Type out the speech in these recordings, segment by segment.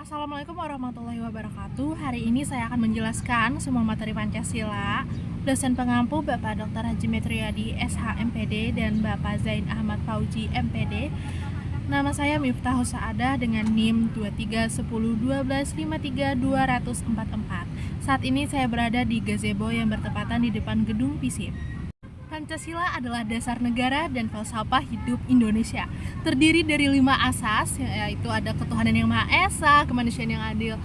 Assalamualaikum warahmatullahi wabarakatuh. Hari ini saya akan menjelaskan semua materi Pancasila. Dosen pengampu Bapak Dr. Haji Metriadi SH.MPD dan Bapak Zain Ahmad Fauji MPD. Nama saya Miftahus Saadah dengan NIM 231012532444. Saat ini saya berada di gazebo yang bertepatan di depan gedung FISIP. Pancasila adalah dasar negara dan falsafah hidup Indonesia. Terdiri dari 5 asas, yaitu ada ketuhanan yang Maha Esa, kemanusiaan yang adil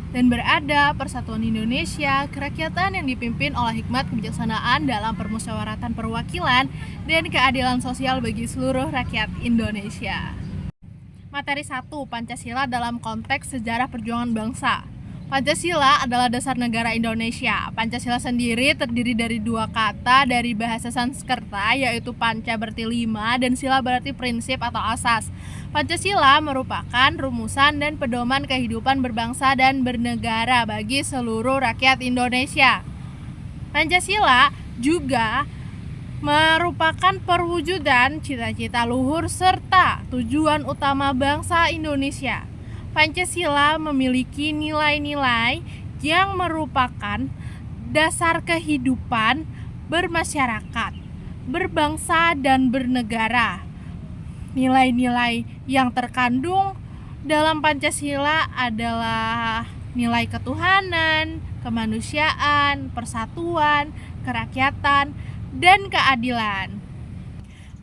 dan beradab, persatuan Indonesia, kerakyatan yang dipimpin oleh hikmat kebijaksanaan dalam permusyawaratan perwakilan, dan keadilan sosial bagi seluruh rakyat Indonesia. Materi 1. Pancasila dalam konteks sejarah perjuangan bangsa. Pancasila adalah dasar negara Indonesia. Pancasila sendiri terdiri dari 2 kata dari bahasa Sanskerta, yaitu panca berarti 5 dan sila berarti prinsip atau asas. Pancasila merupakan rumusan dan pedoman kehidupan berbangsa dan bernegara bagi seluruh rakyat Indonesia. Pancasila juga merupakan perwujudan cita-cita luhur serta tujuan utama bangsa Indonesia. Pancasila memiliki nilai-nilai yang merupakan dasar kehidupan bermasyarakat, berbangsa, dan bernegara. Nilai-nilai yang terkandung dalam Pancasila adalah nilai ketuhanan, kemanusiaan, persatuan, kerakyatan, dan keadilan.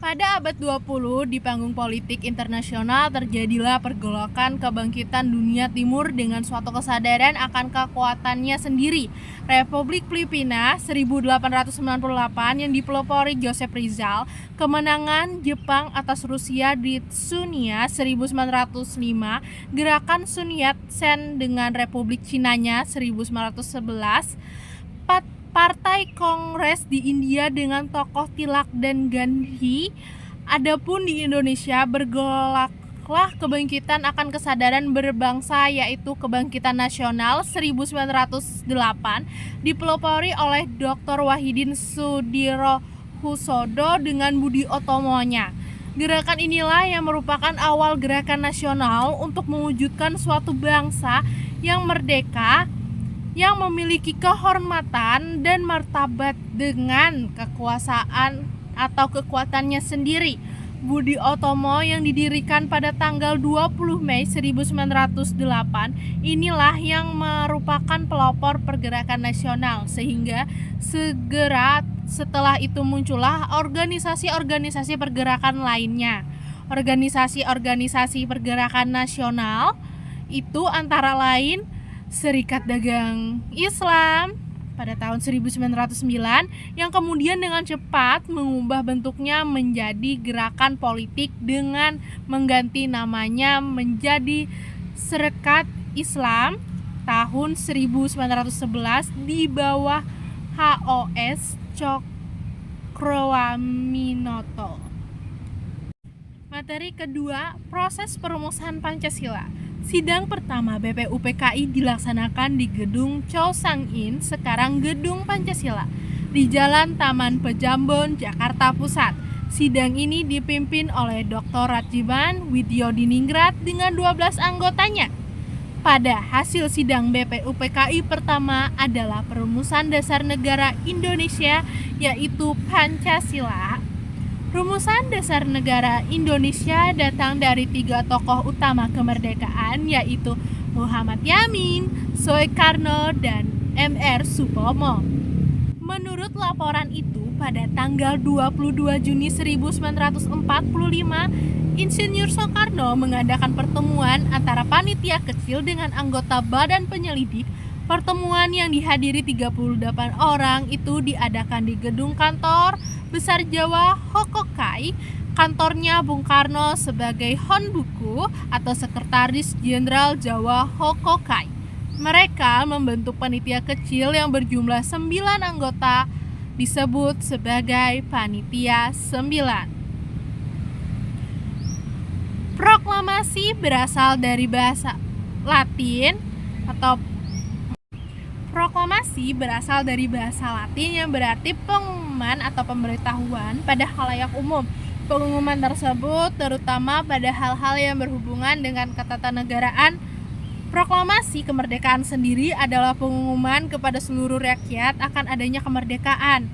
Pada abad 20 di panggung politik internasional terjadilah pergolakan kebangkitan dunia timur dengan suatu kesadaran akan kekuatannya sendiri. Republik Filipina 1898 yang dipelopori Joseph Rizal, kemenangan Jepang atas Rusia di Tsushima 1905, gerakan Sun Yat-sen dengan Republik Cinanya 1911, Partai Kongres di India dengan tokoh Tilak dan Gandhi. Adapun di Indonesia bergolaklah kebangkitan akan kesadaran berbangsa, yaitu Kebangkitan Nasional 1908 dipelopori oleh Dr. Wahidin Sudirohusodo dengan Budi Utomonya. Gerakan inilah yang merupakan awal gerakan nasional untuk mewujudkan suatu bangsa yang merdeka, yang memiliki kehormatan dan martabat dengan kekuasaan atau kekuatannya sendiri. Budi Utomo yang didirikan pada tanggal 20 Mei 1908 inilah yang merupakan pelopor pergerakan nasional, sehingga segera setelah itu muncullah organisasi-organisasi pergerakan lainnya. Organisasi-organisasi pergerakan nasional itu antara lain Serikat Dagang Islam pada tahun 1909 yang kemudian dengan cepat mengubah bentuknya menjadi gerakan politik dengan mengganti namanya menjadi Serikat Islam tahun 1911 di bawah HOS Cokroaminoto. Materi kedua, proses perumusan Pancasila. Sidang pertama BPUPKI dilaksanakan di Gedung Chow Sang In, sekarang Gedung Pancasila, di Jalan Taman Pejambon, Jakarta Pusat. Sidang ini dipimpin oleh Dr. Rajiman Widyodiningrat dengan 12 anggotanya. Pada hasil sidang BPUPKI pertama adalah perumusan dasar negara Indonesia, yaitu Pancasila. Rumusan dasar negara Indonesia datang dari 3 tokoh utama kemerdekaan, yaitu Muhammad Yamin, Soekarno, dan M.R. Supomo. Menurut laporan itu, pada tanggal 22 Juni 1945, Insinyur Soekarno mengadakan pertemuan antara panitia kecil dengan anggota badan penyelidik. Pertemuan yang dihadiri 38 orang itu diadakan di gedung kantor Besar Jawa Hokokai, kantornya Bung Karno sebagai Honbuku atau Sekretaris Jenderal Jawa Hokokai. Mereka membentuk panitia kecil yang berjumlah 9 anggota, disebut sebagai Panitia 9. Proklamasi berasal dari bahasa Latin yang berarti pengumuman atau pemberitahuan pada khalayak umum. Pengumuman tersebut terutama pada hal-hal yang berhubungan dengan ketatanegaraan Proklamasi kemerdekaan sendiri adalah pengumuman kepada seluruh rakyat akan adanya kemerdekaan.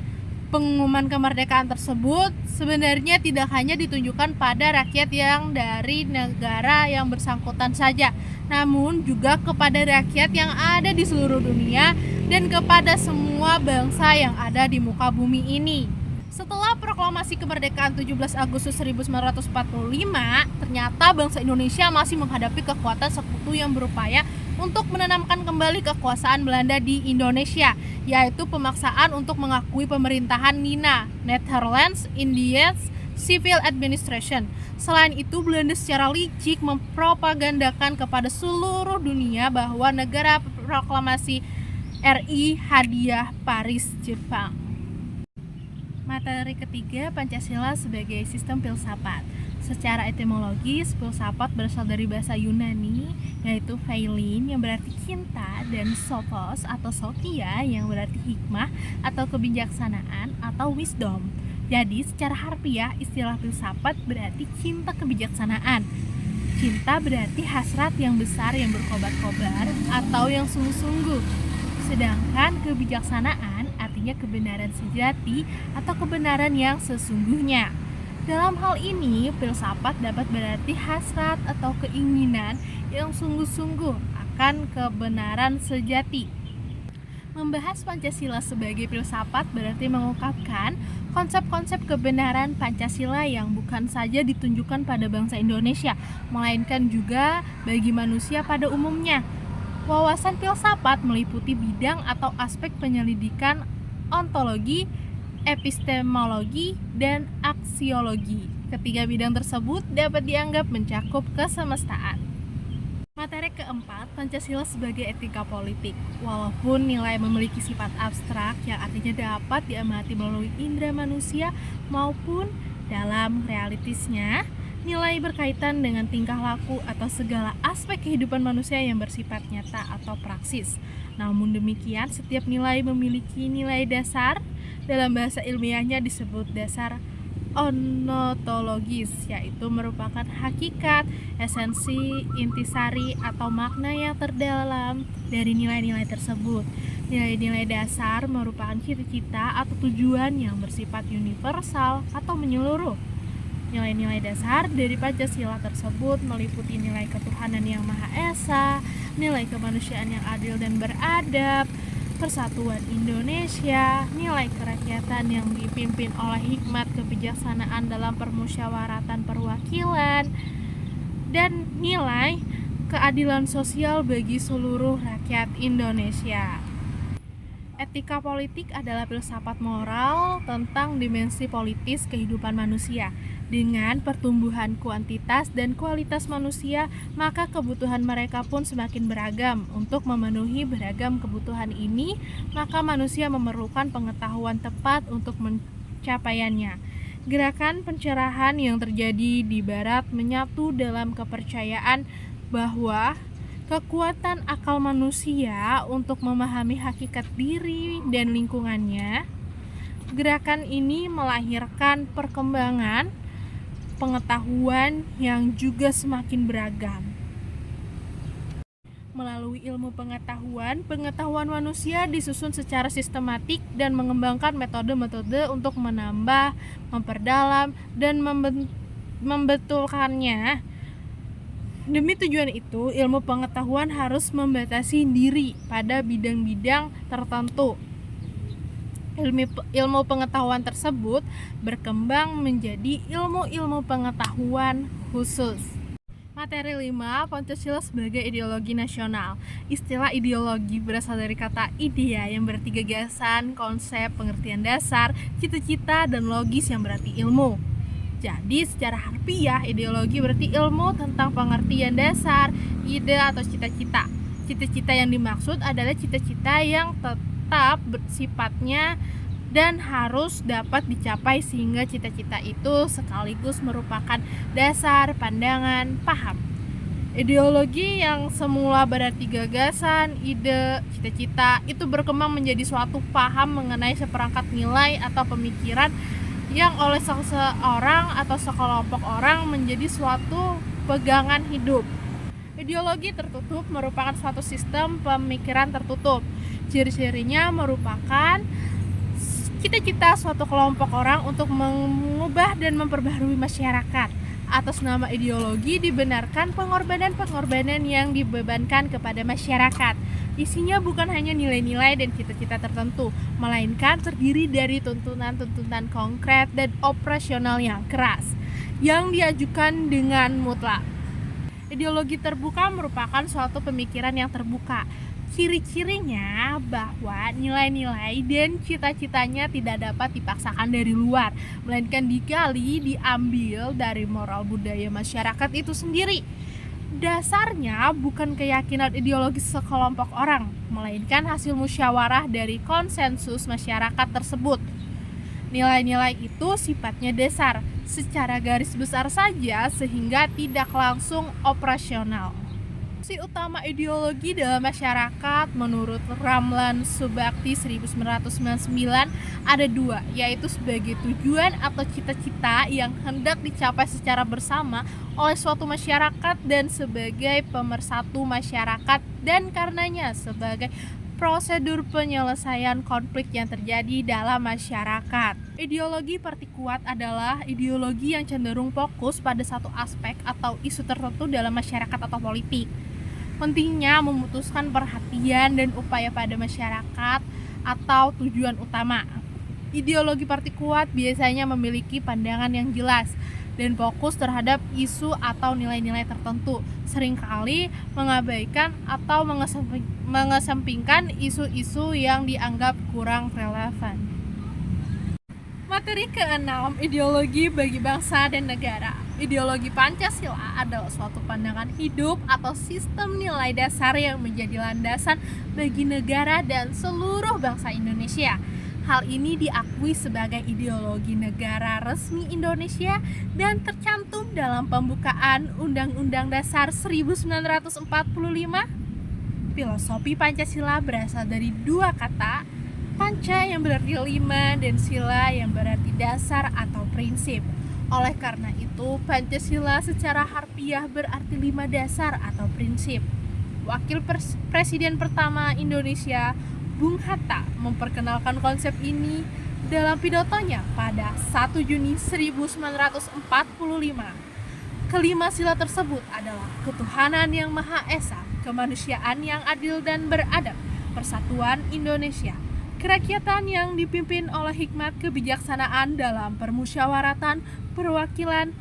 Pengumuman kemerdekaan tersebut sebenarnya tidak hanya ditunjukkan pada rakyat yang dari negara yang bersangkutan saja, namun juga kepada rakyat yang ada di seluruh dunia dan kepada semua bangsa yang ada di muka bumi ini. Setelah proklamasi kemerdekaan 17 Agustus 1945, ternyata bangsa Indonesia masih menghadapi kekuatan sekutu yang berupaya untuk menanamkan kembali kekuasaan Belanda di Indonesia, yaitu pemaksaan untuk mengakui pemerintahan NINA, Netherlands Indian Civil Administration. Selain itu, Belanda secara licik mempropagandakan kepada seluruh dunia bahwa negara proklamasi RI hadiah Paris, Jepang. Materi ketiga, Pancasila sebagai sistem filsafat. Secara etimologis, filsafat berasal dari bahasa Yunani, yaitu phalein yang berarti cinta, dan sophos atau sophia yang berarti hikmah atau kebijaksanaan atau wisdom. Jadi secara harfiah, istilah filsafat berarti cinta kebijaksanaan. Cinta berarti hasrat yang besar yang berkobar-kobar atau yang sungguh-sungguh. Sedangkan kebijaksanaan artinya kebenaran sejati atau kebenaran yang sesungguhnya. Dalam hal ini, filsafat dapat berarti hasrat atau keinginan yang sungguh-sungguh akan kebenaran sejati. Membahas Pancasila sebagai filsafat berarti mengungkapkan konsep-konsep kebenaran Pancasila yang bukan saja ditunjukkan pada bangsa Indonesia, melainkan juga bagi manusia pada umumnya. Wawasan filsafat meliputi bidang atau aspek penyelidikan ontologi, epistemologi, dan aksiologi. Ketiga bidang tersebut dapat dianggap mencakup kesemestaan. Materi keempat, Pancasila sebagai etika politik. Walaupun nilai memiliki sifat abstrak yang artinya dapat diamati melalui indera manusia maupun dalam realitasnya, nilai berkaitan dengan tingkah laku atau segala aspek kehidupan manusia yang bersifat nyata atau praksis. Namun demikian, setiap nilai memiliki nilai dasar. Dalam bahasa ilmiahnya disebut dasar ontologis, yaitu merupakan hakikat, esensi, intisari, atau makna yang terdalam dari nilai-nilai tersebut. Nilai-nilai dasar merupakan cita-cita atau tujuan yang bersifat universal atau menyeluruh. Nilai-nilai dasar dari Pancasila tersebut meliputi nilai ketuhanan yang Maha Esa, nilai kemanusiaan yang adil dan beradab, persatuan Indonesia, nilai kerakyatan yang dipimpin oleh hikmat kebijaksanaan dalam permusyawaratan perwakilan, dan nilai keadilan sosial bagi seluruh rakyat Indonesia. Etika politik adalah filsafat moral tentang dimensi politis kehidupan manusia. Dengan pertumbuhan kuantitas dan kualitas manusia, maka kebutuhan mereka pun semakin beragam. Untuk memenuhi beragam kebutuhan ini, maka manusia memerlukan pengetahuan tepat untuk mencapaiannya. Gerakan pencerahan yang terjadi di Barat menyatu dalam kepercayaan bahwa kekuatan akal manusia untuk memahami hakikat diri dan lingkungannya. Gerakan ini melahirkan perkembangan pengetahuan yang juga semakin beragam. Melalui ilmu pengetahuan manusia disusun secara sistematik dan mengembangkan metode-metode untuk menambah, memperdalam, dan membetulkannya. Demi tujuan itu, ilmu pengetahuan harus membatasi diri pada bidang-bidang tertentu. Ilmu pengetahuan tersebut berkembang menjadi ilmu-ilmu pengetahuan khusus. Materi 5, Pancasila sebagai ideologi nasional. Istilah ideologi berasal dari kata idea yang berarti gagasan, konsep, pengertian dasar, cita-cita, dan logis yang berarti ilmu. Jadi secara harfiah, ideologi berarti ilmu tentang pengertian dasar, ide atau cita-cita. Cita-cita yang dimaksud adalah cita-cita yang tetap bersifatnya dan harus dapat dicapai sehingga cita-cita itu sekaligus merupakan dasar pandangan paham. Ideologi yang semula berarti gagasan, ide, cita-cita itu berkembang menjadi suatu paham mengenai seperangkat nilai atau pemikiran yang oleh seseorang atau sekelompok orang menjadi suatu pegangan hidup. Ideologi tertutup merupakan suatu sistem pemikiran tertutup. Ciri-cirinya merupakan cita-cita suatu kelompok orang untuk mengubah dan memperbaharui masyarakat. Atas nama ideologi dibenarkan pengorbanan-pengorbanan yang dibebankan kepada masyarakat. Isinya bukan hanya nilai-nilai dan cita-cita tertentu, melainkan terdiri dari tuntutan-tuntutan konkret dan operasional yang keras yang diajukan dengan mutlak. Ideologi terbuka merupakan suatu pemikiran yang terbuka. Ciri-cirinya bahwa nilai-nilai dan cita-citanya tidak dapat dipaksakan dari luar, melainkan diambil dari moral budaya masyarakat itu sendiri. Dasarnya bukan keyakinan ideologis sekelompok orang, melainkan hasil musyawarah dari konsensus masyarakat tersebut. Nilai-nilai itu sifatnya dasar, secara garis besar saja sehingga tidak langsung operasional. Fungsi utama ideologi dalam masyarakat menurut Ramlan Subakti 1999 ada dua, yaitu sebagai tujuan atau cita-cita yang hendak dicapai secara bersama oleh suatu masyarakat dan sebagai pemersatu masyarakat, dan karenanya sebagai prosedur penyelesaian konflik yang terjadi dalam masyarakat. Ideologi partikulat adalah ideologi yang cenderung fokus pada satu aspek atau isu tertentu dalam masyarakat atau politik. Pentingnya memutuskan perhatian dan upaya pada masyarakat atau tujuan utama. Ideologi partikulat biasanya memiliki pandangan yang jelas dan fokus terhadap isu atau nilai-nilai tertentu, seringkali mengabaikan atau mengesampingkan isu-isu yang dianggap kurang relevan. Materi ke-6, ideologi bagi bangsa dan negara. Ideologi Pancasila adalah suatu pandangan hidup atau sistem nilai dasar yang menjadi landasan bagi negara dan seluruh bangsa Indonesia. Hal ini diakui sebagai ideologi negara resmi Indonesia dan tercantum dalam pembukaan Undang-Undang Dasar 1945. Filosofi Pancasila berasal dari dua kata, panca yang berarti lima dan sila yang berarti dasar atau prinsip. Oleh karena itu, Pancasila secara harfiah berarti 5 dasar atau prinsip. Wakil Presiden pertama Indonesia, Bung Hatta, memperkenalkan konsep ini dalam pidatonya pada 1 Juni 1945. Kelima sila tersebut adalah ketuhanan yang Maha Esa, kemanusiaan yang adil dan beradab, persatuan Indonesia, kerakyatan yang dipimpin oleh hikmat kebijaksanaan dalam permusyawaratan, perwakilan,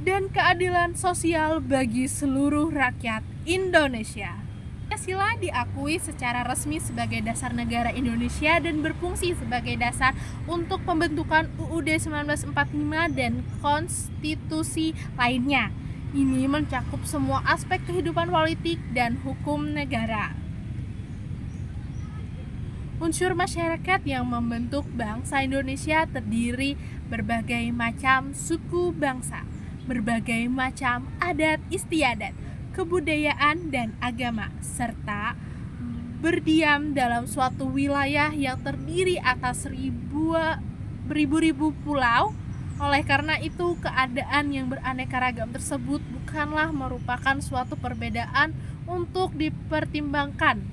dan keadilan sosial bagi seluruh rakyat Indonesia. Pancasila diakui secara resmi sebagai dasar negara Indonesia dan berfungsi sebagai dasar untuk pembentukan UUD 1945 dan konstitusi lainnya. Ini mencakup semua aspek kehidupan politik dan hukum negara. Unsur masyarakat yang membentuk bangsa Indonesia terdiri berbagai macam suku bangsa, berbagai macam adat istiadat, kebudayaan dan agama, serta berdiam dalam suatu wilayah yang terdiri atas beribu-ribu pulau. Oleh karena itu, keadaan yang beraneka ragam tersebut bukanlah merupakan suatu perbedaan untuk dipertimbangkan,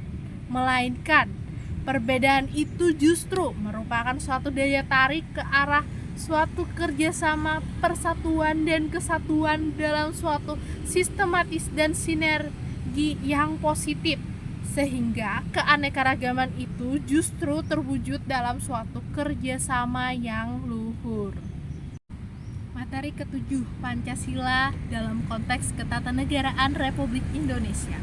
melainkan perbedaan itu justru merupakan suatu daya tarik ke arah suatu kerjasama, persatuan, dan kesatuan dalam suatu sistematis dan sinergi yang positif, sehingga keanekaragaman itu justru terwujud dalam suatu kerjasama yang luhur. Materi ke-7, Pancasila dalam konteks ketatanegaraan Republik Indonesia.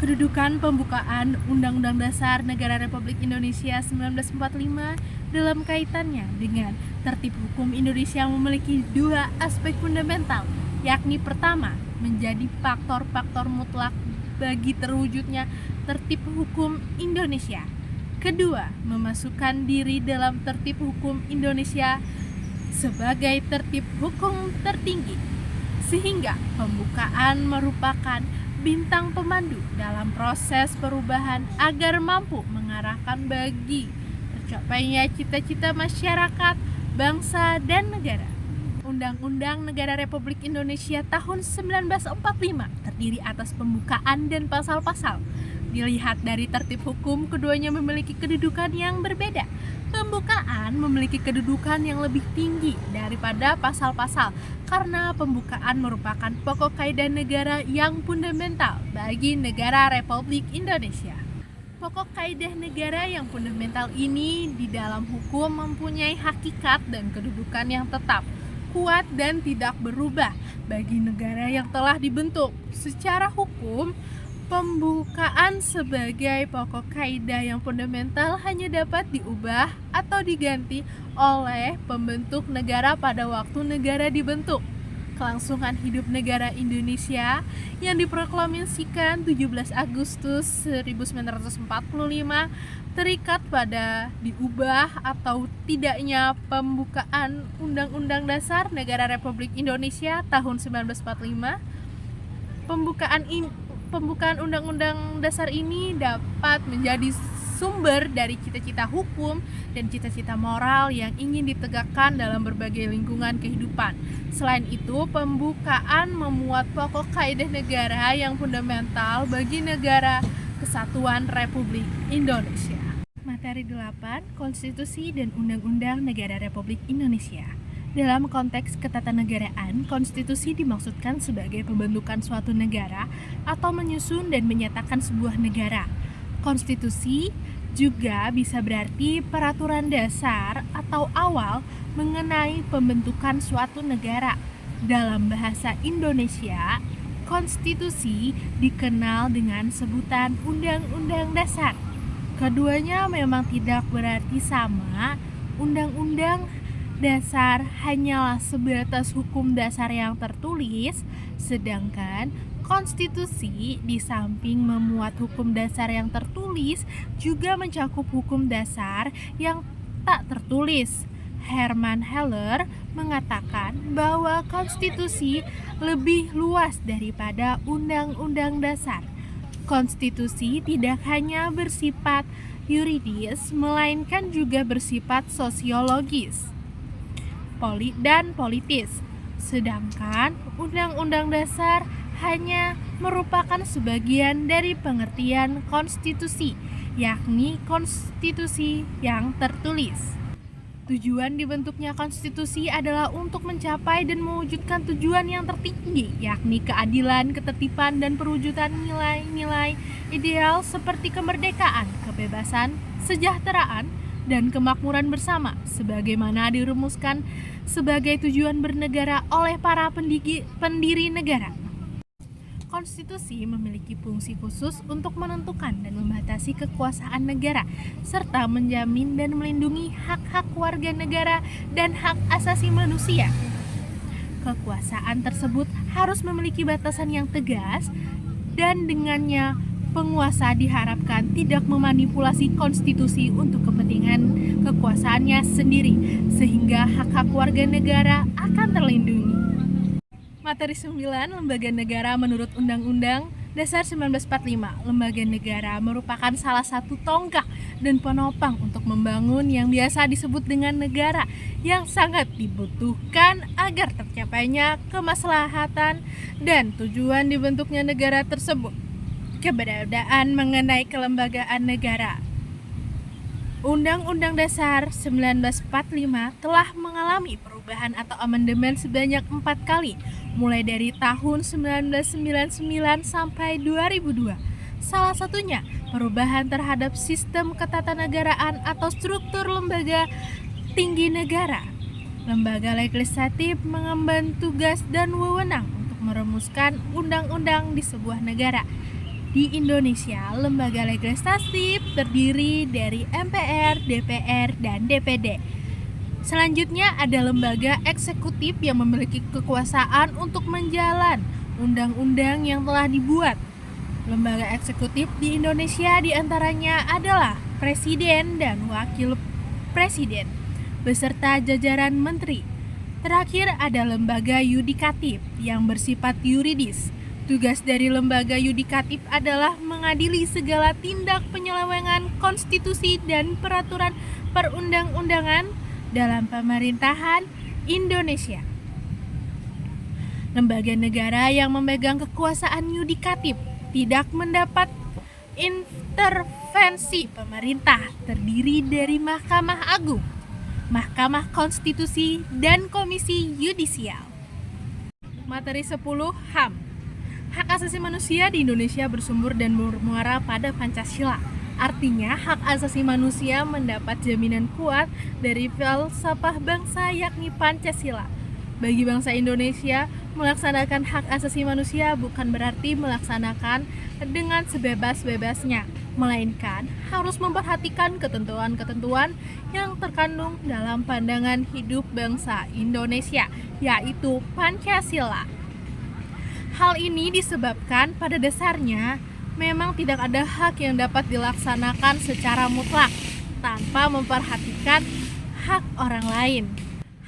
Kedudukan pembukaan Undang-Undang Dasar Negara Republik Indonesia 1945 dalam kaitannya dengan tertib hukum Indonesia memiliki dua aspek fundamental, yakni pertama, menjadi faktor-faktor mutlak bagi terwujudnya tertib hukum Indonesia. Kedua, memasukkan diri dalam tertib hukum Indonesia sebagai tertib hukum tertinggi, sehingga pembukaan merupakan bintang pemandu dalam proses perubahan agar mampu mengarahkan bagi tercapainya cita-cita masyarakat, bangsa, dan negara. Undang-Undang Negara Republik Indonesia tahun 1945 terdiri atas pembukaan dan pasal-pasal. Dilihat dari tertib hukum, keduanya memiliki kedudukan yang berbeda. Pembukaan memiliki kedudukan yang lebih tinggi daripada pasal-pasal karena pembukaan merupakan pokok kaidah negara yang fundamental bagi negara Republik Indonesia. Pokok kaidah negara yang fundamental ini di dalam hukum mempunyai hakikat dan kedudukan yang tetap, kuat dan tidak berubah bagi negara yang telah dibentuk. Secara hukum, pembukaan sebagai pokok kaidah yang fundamental hanya dapat diubah atau diganti oleh pembentuk negara pada waktu negara dibentuk. Kelangsungan hidup negara Indonesia yang diproklamasikan 17 Agustus 1945 terikat pada diubah atau tidaknya pembukaan Undang-Undang Dasar Negara Republik Indonesia tahun 1945. Pembukaan Undang-Undang Dasar ini dapat menjadi sumber dari cita-cita hukum dan cita-cita moral yang ingin ditegakkan dalam berbagai lingkungan kehidupan. Selain itu, pembukaan memuat pokok kaidah negara yang fundamental bagi negara Kesatuan Republik Indonesia. Materi 8, Konstitusi dan Undang-Undang Negara Republik Indonesia. Dalam konteks ketatanegaraan, konstitusi dimaksudkan sebagai pembentukan suatu negara atau menyusun dan menyatakan sebuah negara. Konstitusi juga bisa berarti peraturan dasar atau awal mengenai pembentukan suatu negara. Dalam bahasa Indonesia, konstitusi dikenal dengan sebutan Undang-Undang Dasar. Keduanya memang tidak berarti sama. Undang-undang dasar hanyalah sebatas hukum dasar yang tertulis, sedangkan konstitusi di samping memuat hukum dasar yang tertulis juga mencakup hukum dasar yang tak tertulis. Herman Heller mengatakan bahwa konstitusi lebih luas daripada undang-undang dasar. Konstitusi tidak hanya bersifat yuridis, melainkan juga bersifat sosiologis dan politis. Sedangkan undang-undang dasar hanya merupakan sebagian dari pengertian konstitusi, yakni konstitusi yang tertulis. Tujuan dibentuknya konstitusi adalah untuk mencapai dan mewujudkan tujuan yang tertinggi, yakni keadilan, ketertiban, dan perwujudan nilai-nilai ideal seperti kemerdekaan, kebebasan, kesejahteraan, dan kemakmuran bersama, sebagaimana dirumuskan sebagai tujuan bernegara oleh para pendiri negara. Konstitusi memiliki fungsi khusus untuk menentukan dan membatasi kekuasaan negara, serta menjamin dan melindungi hak-hak warga negara dan hak asasi manusia. Kekuasaan tersebut harus memiliki batasan yang tegas, dan dengannya penguasa diharapkan tidak memanipulasi konstitusi untuk kepentingan kekuasaannya sendiri, sehingga hak-hak warga negara akan terlindungi. Materi 9, Lembaga Negara menurut Undang-Undang Dasar 1945. Lembaga negara merupakan salah satu tonggak dan penopang untuk membangun yang biasa disebut dengan negara, yang sangat dibutuhkan agar tercapainya kemaslahatan dan tujuan dibentuknya negara tersebut. Keberadaan mengenai kelembagaan negara. Undang-Undang Dasar 1945 telah mengalami perubahan atau amandemen sebanyak 4 kali, mulai dari tahun 1999 sampai 2002. Salah satunya perubahan terhadap sistem ketatanegaraan atau struktur lembaga tinggi negara. Lembaga legislatif mengemban tugas dan wewenang untuk merumuskan undang-undang di sebuah negara. Di Indonesia, lembaga legislatif terdiri dari MPR, DPR, dan DPD. Selanjutnya ada lembaga eksekutif yang memiliki kekuasaan untuk menjalan undang-undang yang telah dibuat. Lembaga eksekutif di Indonesia diantaranya adalah Presiden dan Wakil Presiden, beserta jajaran menteri. Terakhir ada lembaga yudikatif yang bersifat yuridis. Tugas dari lembaga yudikatif adalah mengadili segala tindak penyelewengan konstitusi dan peraturan perundang-undangan dalam pemerintahan Indonesia. Lembaga negara yang memegang kekuasaan yudikatif tidak mendapat intervensi pemerintah terdiri dari Mahkamah Agung, Mahkamah Konstitusi, dan Komisi Yudisial. Materi 10 HAM. Hak asasi manusia di Indonesia bersumber dan bermuara pada Pancasila. Artinya, hak asasi manusia mendapat jaminan kuat dari falsafah bangsa yakni Pancasila. Bagi bangsa Indonesia, melaksanakan hak asasi manusia bukan berarti melaksanakan dengan sebebas-bebasnya, melainkan harus memperhatikan ketentuan-ketentuan yang terkandung dalam pandangan hidup bangsa Indonesia, yaitu Pancasila. Hal ini disebabkan pada dasarnya memang tidak ada hak yang dapat dilaksanakan secara mutlak tanpa memperhatikan hak orang lain.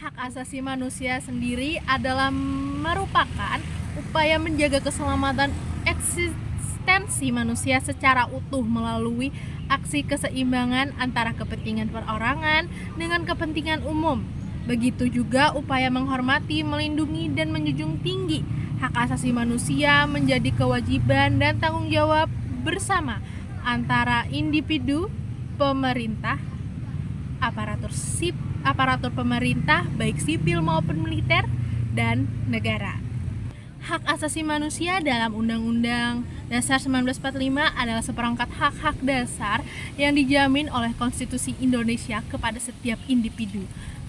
Hak asasi manusia sendiri adalah merupakan upaya menjaga keselamatan eksistensi manusia secara utuh melalui aksi keseimbangan antara kepentingan perorangan dengan kepentingan umum. Begitu juga upaya menghormati, melindungi, dan menjunjung tinggi hak asasi manusia menjadi kewajiban dan tanggung jawab bersama antara individu, pemerintah, aparatur pemerintah baik sipil maupun militer, dan negara. Hak asasi manusia dalam Undang-Undang Dasar 1945 adalah seperangkat hak-hak dasar yang dijamin oleh Konstitusi Indonesia kepada setiap individu.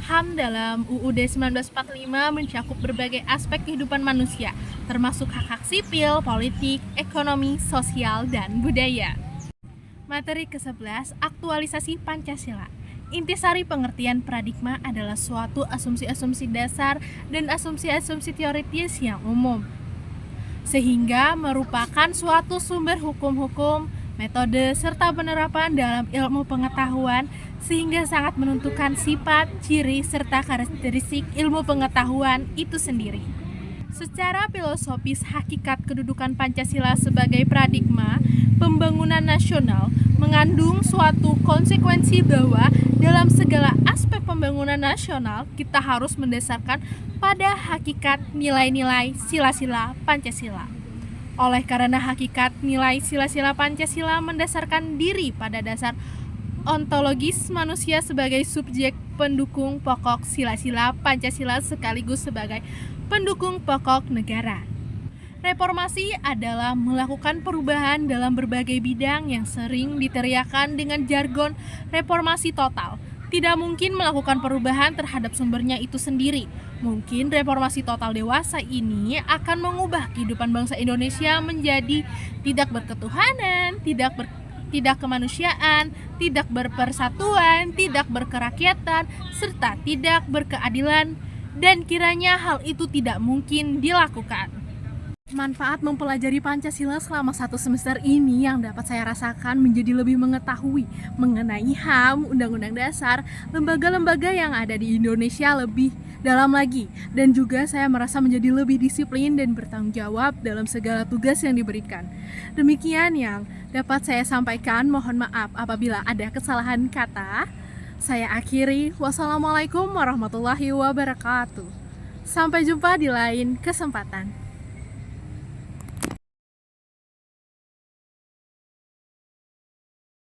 HAM dalam UUD 1945 mencakup berbagai aspek kehidupan manusia, termasuk hak-hak sipil, politik, ekonomi, sosial, dan budaya. Materi ke-11, aktualisasi Pancasila. Intisari pengertian paradigma adalah suatu asumsi-asumsi dasar dan asumsi-asumsi teoritis yang umum, sehingga merupakan suatu sumber hukum-hukum, metode, serta penerapan dalam ilmu pengetahuan, sehingga sangat menentukan sifat, ciri, serta karakteristik ilmu pengetahuan itu sendiri. Secara filosofis, hakikat kedudukan Pancasila sebagai paradigma pembangunan nasional mengandung suatu konsekuensi bahwa dalam segala aspek pembangunan nasional kita harus mendasarkan pada hakikat nilai-nilai sila-sila Pancasila. Oleh karena hakikat nilai sila-sila Pancasila mendasarkan diri pada dasar ontologis manusia sebagai subjek pendukung pokok sila-sila Pancasila sekaligus sebagai pendukung pokok negara. Reformasi adalah melakukan perubahan dalam berbagai bidang yang sering diteriakan dengan jargon reformasi total. Tidak mungkin melakukan perubahan terhadap sumbernya itu sendiri. Mungkin reformasi total dewasa ini akan mengubah kehidupan bangsa Indonesia menjadi tidak berketuhanan, tidak kemanusiaan, tidak berpersatuan, tidak berkerakyatan, serta tidak berkeadilan, dan kiranya hal itu tidak mungkin dilakukan. Manfaat mempelajari Pancasila selama 1 semester ini yang dapat saya rasakan menjadi lebih mengetahui mengenai HAM, Undang-Undang Dasar, lembaga-lembaga yang ada di Indonesia lebih dalam lagi, dan juga saya merasa menjadi lebih disiplin dan bertanggung jawab dalam segala tugas yang diberikan. Demikian yang dapat saya sampaikan, mohon maaf apabila ada kesalahan kata. Saya akhiri, wassalamualaikum warahmatullahi wabarakatuh. Sampai jumpa di lain kesempatan.